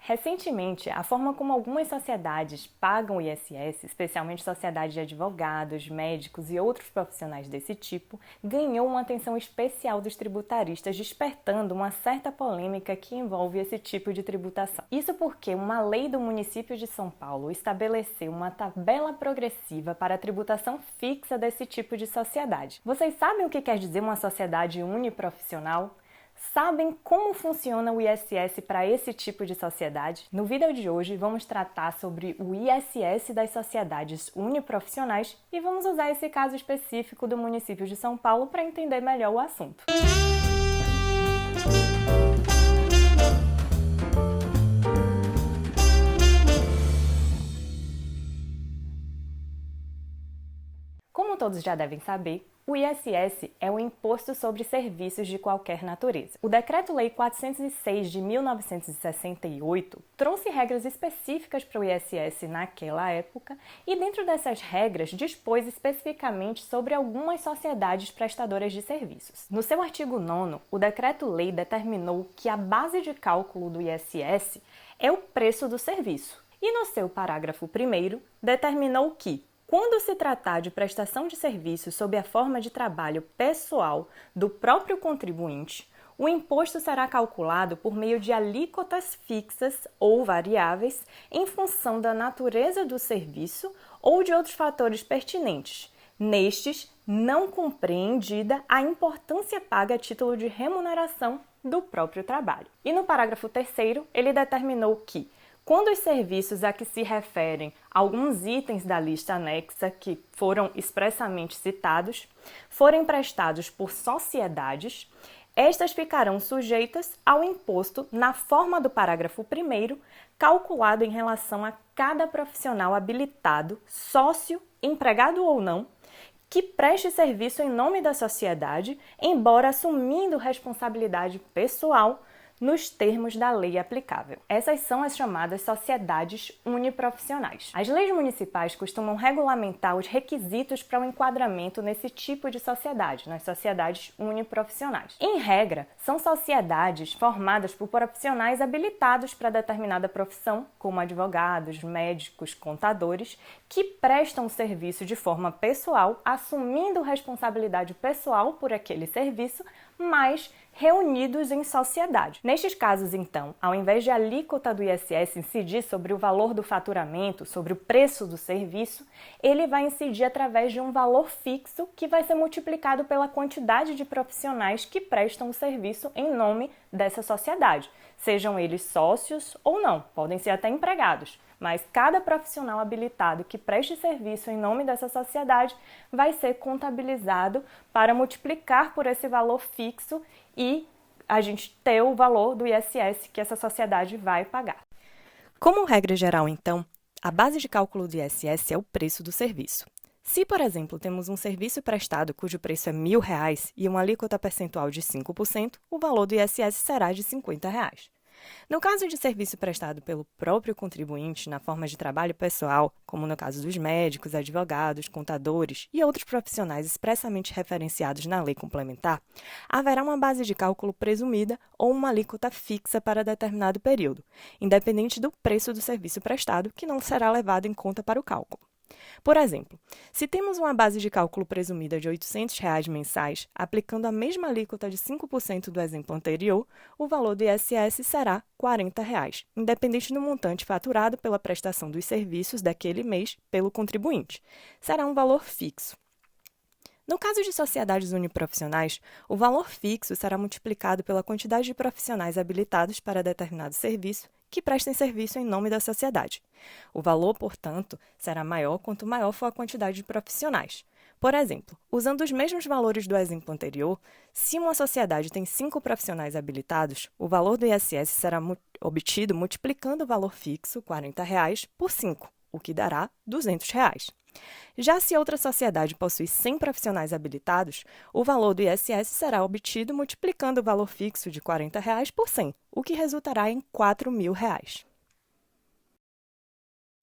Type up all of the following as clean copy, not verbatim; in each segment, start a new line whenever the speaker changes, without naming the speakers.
Recentemente, a forma como algumas sociedades pagam o ISS, especialmente sociedades de advogados, médicos e outros profissionais desse tipo, ganhou uma atenção especial dos tributaristas, despertando uma certa polêmica que envolve esse tipo de tributação. Isso porque uma lei do município de São Paulo estabeleceu uma tabela progressiva para a tributação fixa desse tipo de sociedade. Vocês sabem o que quer dizer uma sociedade uniprofissional? Sabem como funciona o ISS para esse tipo de sociedade? No vídeo de hoje vamos tratar sobre o ISS das sociedades uniprofissionais e vamos usar esse caso específico do município de São Paulo para entender melhor o assunto. Como todos já devem saber, o ISS é o Imposto sobre Serviços de Qualquer Natureza. O Decreto-Lei 406 de 1968 trouxe regras específicas para o ISS naquela época e, dentro dessas regras, dispôs especificamente sobre algumas sociedades prestadoras de serviços. No seu artigo 9º, o Decreto-Lei determinou que a base de cálculo do ISS é o preço do serviço e, no seu parágrafo 1º, determinou que, quando se tratar de prestação de serviços sob a forma de trabalho pessoal do próprio contribuinte, o imposto será calculado por meio de alíquotas fixas ou variáveis em função da natureza do serviço ou de outros fatores pertinentes. Nestes, não compreendida a importância paga a título de remuneração do próprio trabalho. E no parágrafo 3º, ele determinou que, quando os serviços a que se referem alguns itens da lista anexa que foram expressamente citados forem prestados por sociedades, estas ficarão sujeitas ao imposto na forma do parágrafo 1º, calculado em relação a cada profissional habilitado, sócio, empregado ou não, que preste serviço em nome da sociedade, embora assumindo responsabilidade pessoal nos termos da lei aplicável. Essas são as chamadas sociedades uniprofissionais. As leis municipais costumam regulamentar os requisitos para o enquadramento nesse tipo de sociedade, nas sociedades uniprofissionais. Em regra, são sociedades formadas por profissionais habilitados para determinada profissão, como advogados, médicos, contadores, que prestam serviço de forma pessoal, assumindo responsabilidade pessoal por aquele serviço, mas reunidos em sociedade. Nestes casos, então, ao invés de a alíquota do ISS incidir sobre o valor do faturamento, sobre o preço do serviço, ele vai incidir através de um valor fixo que vai ser multiplicado pela quantidade de profissionais que prestam o serviço em nome dessa sociedade, sejam eles sócios ou não, podem ser até empregados. Mas cada profissional habilitado que preste serviço em nome dessa sociedade vai ser contabilizado para multiplicar por esse valor fixo e a gente ter o valor do ISS que essa sociedade vai pagar. Como regra geral, então, a base de cálculo do ISS é o preço do serviço. Se, por exemplo, temos um serviço prestado cujo preço é R$1.000 e uma alíquota percentual de 5%, o valor do ISS será de R$50. No caso de serviço prestado pelo próprio contribuinte na forma de trabalho pessoal, como no caso dos médicos, advogados, contadores e outros profissionais expressamente referenciados na lei complementar, haverá uma base de cálculo presumida ou uma alíquota fixa para determinado período, independente do preço do serviço prestado, que não será levado em conta para o cálculo. Por exemplo, se temos uma base de cálculo presumida de R$800 mensais, aplicando a mesma alíquota de 5% do exemplo anterior, o valor do ISS será R$40, independente do montante faturado pela prestação dos serviços daquele mês pelo contribuinte. Será um valor fixo. No caso de sociedades uniprofissionais, o valor fixo será multiplicado pela quantidade de profissionais habilitados para determinado serviço que prestem serviço em nome da sociedade. O valor, portanto, será maior quanto maior for a quantidade de profissionais. Por exemplo, usando os mesmos valores do exemplo anterior, se uma sociedade tem 5 profissionais habilitados, o valor do ISS será obtido multiplicando o valor fixo, R$40, por 5, o que dará R$200. Já se outra sociedade possui 100 profissionais habilitados, o valor do ISS será obtido multiplicando o valor fixo de R$40 por 100, o que resultará em R$4.000.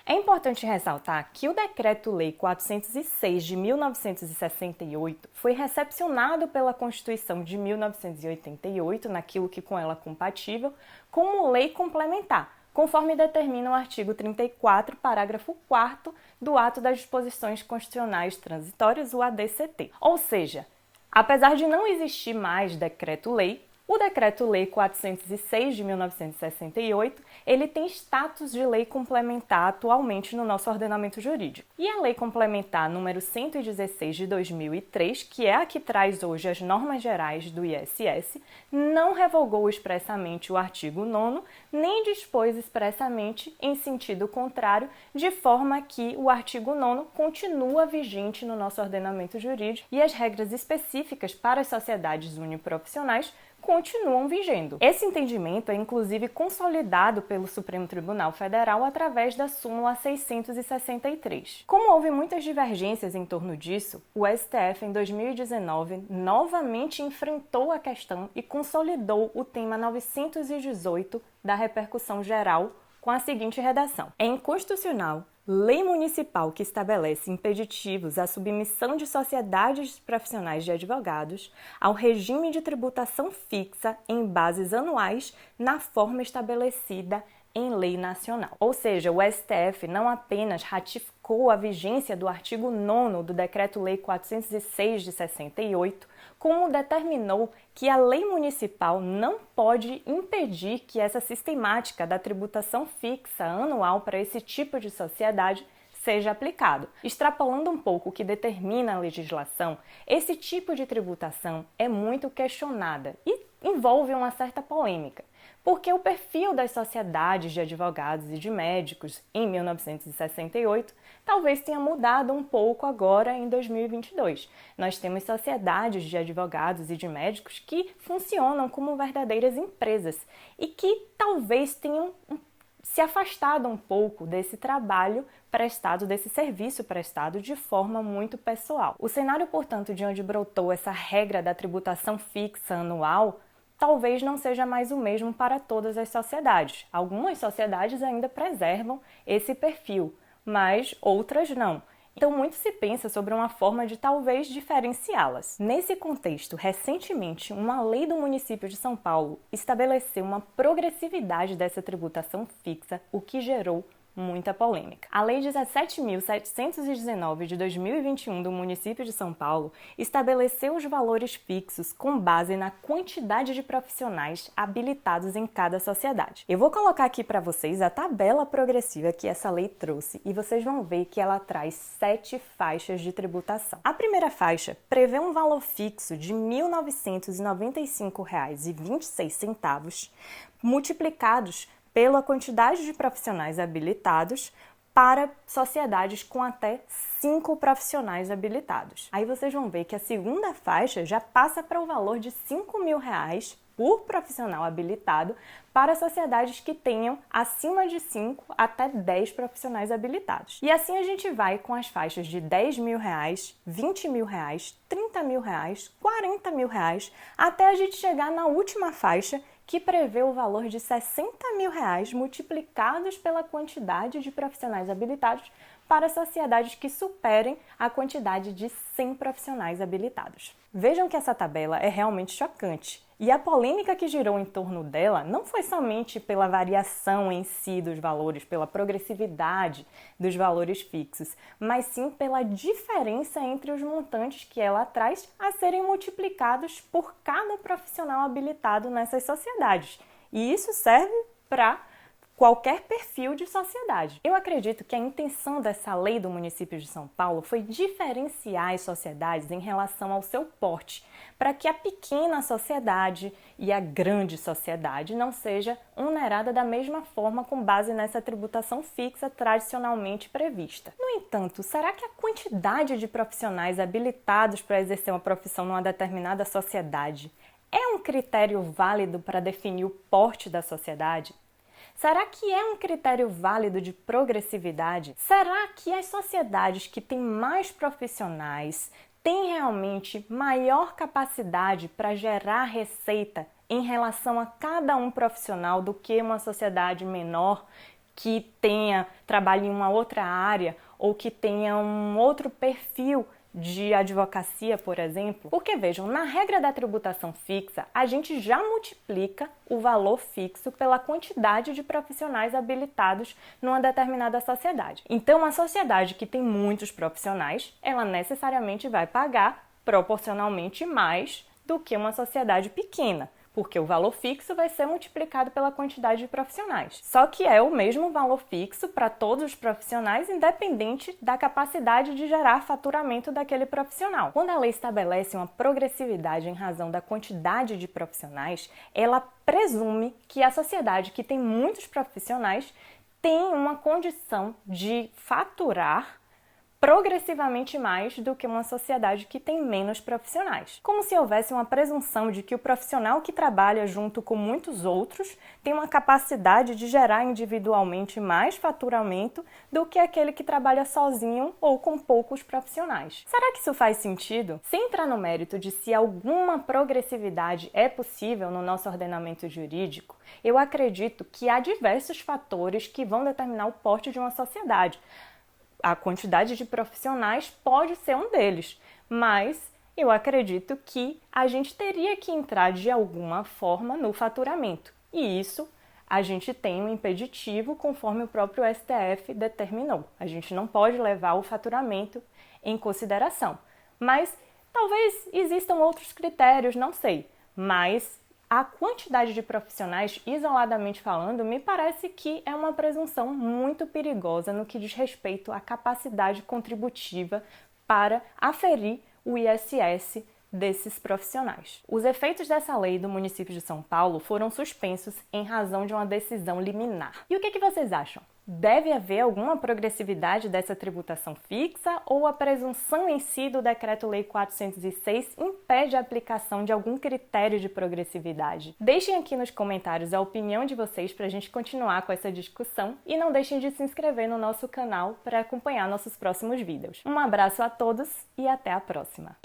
É importante ressaltar que o Decreto-Lei 406 de 1968 foi recepcionado pela Constituição de 1988, naquilo que com ela é compatível, como lei complementar, conforme determina o artigo 34, parágrafo 4º do Ato das Disposições Constitucionais Transitórias, o ADCT. Ou seja, apesar de não existir mais decreto-lei, o Decreto-Lei 406 de 1968, ele tem status de lei complementar atualmente no nosso ordenamento jurídico. E a Lei Complementar número 116 de 2003, que é a que traz hoje as normas gerais do ISS, não revogou expressamente o artigo 9º, nem dispôs expressamente em sentido contrário, de forma que o artigo 9º continua vigente no nosso ordenamento jurídico e as regras específicas para as sociedades uniprofissionais continuam vigendo. Esse entendimento é inclusive consolidado pelo Supremo Tribunal Federal através da súmula 663. Como houve muitas divergências em torno disso, o STF em 2019 novamente enfrentou a questão e consolidou o tema 918 da repercussão geral com a seguinte redação: é inconstitucional lei municipal que estabelece impeditivos à submissão de sociedades profissionais de advogados ao regime de tributação fixa em bases anuais na forma estabelecida em lei nacional. Ou seja, o STF não apenas ratificou a vigência do artigo 9º do Decreto-Lei 406 de 68, como determinou que a lei municipal não pode impedir que essa sistemática da tributação fixa anual para esse tipo de sociedade seja aplicado. Extrapolando um pouco o que determina a legislação, esse tipo de tributação é muito questionada e envolve uma certa polêmica, porque o perfil das sociedades de advogados e de médicos em 1968 talvez tenha mudado um pouco agora em 2022. Nós temos sociedades de advogados e de médicos que funcionam como verdadeiras empresas e que talvez tenham se afastado um pouco desse trabalho prestado, desse serviço prestado de forma muito pessoal. O cenário, portanto, de onde brotou essa regra da tributação fixa anual talvez não seja mais o mesmo para todas as sociedades. Algumas sociedades ainda preservam esse perfil, mas outras não. Então, muito se pensa sobre uma forma de talvez diferenciá-las. Nesse contexto, recentemente, uma lei do município de São Paulo estabeleceu uma progressividade dessa tributação fixa, o que gerou muita polêmica. A Lei 17.719 de 2021 do município de São Paulo estabeleceu os valores fixos com base na quantidade de profissionais habilitados em cada sociedade. Eu vou colocar aqui para vocês a tabela progressiva que essa lei trouxe e vocês vão ver que ela traz 7 faixas de tributação. A primeira faixa prevê um valor fixo de R$ 1.995,26 multiplicados pela quantidade de profissionais habilitados para sociedades com até 5 profissionais habilitados. Aí vocês vão ver que a segunda faixa já passa para o valor de R$ 5.000 por profissional habilitado para sociedades que tenham acima de 5 até 10 profissionais habilitados. E assim a gente vai com as faixas de R$ 10.000, R$ 20.000, R$ 30.000, R$ 40.000, até a gente chegar na última faixa, que prevê o valor de R$ 60.000 multiplicados pela quantidade de profissionais habilitados para sociedades que superem a quantidade de 100 profissionais habilitados. Vejam que essa tabela é realmente chocante. E a polêmica que girou em torno dela não foi somente pela variação em si dos valores, pela progressividade dos valores fixos, mas sim pela diferença entre os montantes que ela traz a serem multiplicados por cada profissional habilitado nessas sociedades. E isso serve para qualquer perfil de sociedade. Eu acredito que a intenção dessa lei do município de São Paulo foi diferenciar as sociedades em relação ao seu porte, para que a pequena sociedade e a grande sociedade não seja onerada da mesma forma com base nessa tributação fixa tradicionalmente prevista. No entanto, será que a quantidade de profissionais habilitados para exercer uma profissão numa determinada sociedade é um critério válido para definir o porte da sociedade? Será que é um critério válido de progressividade? Será que as sociedades que têm mais profissionais têm realmente maior capacidade para gerar receita em relação a cada um profissional do que uma sociedade menor que trabalhe em uma outra área ou que tenha um outro perfil de advocacia, por exemplo, porque vejam, na regra da tributação fixa, a gente já multiplica o valor fixo pela quantidade de profissionais habilitados numa determinada sociedade. Então, uma sociedade que tem muitos profissionais, ela necessariamente vai pagar proporcionalmente mais do que uma sociedade pequena, porque o valor fixo vai ser multiplicado pela quantidade de profissionais. Só que é o mesmo valor fixo para todos os profissionais, independente da capacidade de gerar faturamento daquele profissional. Quando a lei estabelece uma progressividade em razão da quantidade de profissionais, ela presume que a sociedade que tem muitos profissionais tem uma condição de faturar progressivamente mais do que uma sociedade que tem menos profissionais. Como se houvesse uma presunção de que o profissional que trabalha junto com muitos outros tem uma capacidade de gerar individualmente mais faturamento do que aquele que trabalha sozinho ou com poucos profissionais. Será que isso faz sentido? Sem entrar no mérito de se alguma progressividade é possível no nosso ordenamento jurídico, eu acredito que há diversos fatores que vão determinar o porte de uma sociedade. A quantidade de profissionais pode ser um deles, mas eu acredito que a gente teria que entrar de alguma forma no faturamento. E isso a gente tem um impeditivo conforme o próprio STF determinou. A gente não pode levar o faturamento em consideração. Mas talvez existam outros critérios, não sei. Mas a quantidade de profissionais, isoladamente falando, me parece que é uma presunção muito perigosa no que diz respeito à capacidade contributiva para aferir o ISS desses profissionais. Os efeitos dessa lei do município de São Paulo foram suspensos em razão de uma decisão liminar. E o que vocês acham? Deve haver alguma progressividade dessa tributação fixa ou a presunção em si do Decreto-Lei 406 impede a aplicação de algum critério de progressividade? Deixem aqui nos comentários a opinião de vocês para a gente continuar com essa discussão e não deixem de se inscrever no nosso canal para acompanhar nossos próximos vídeos. Um abraço a todos e até a próxima!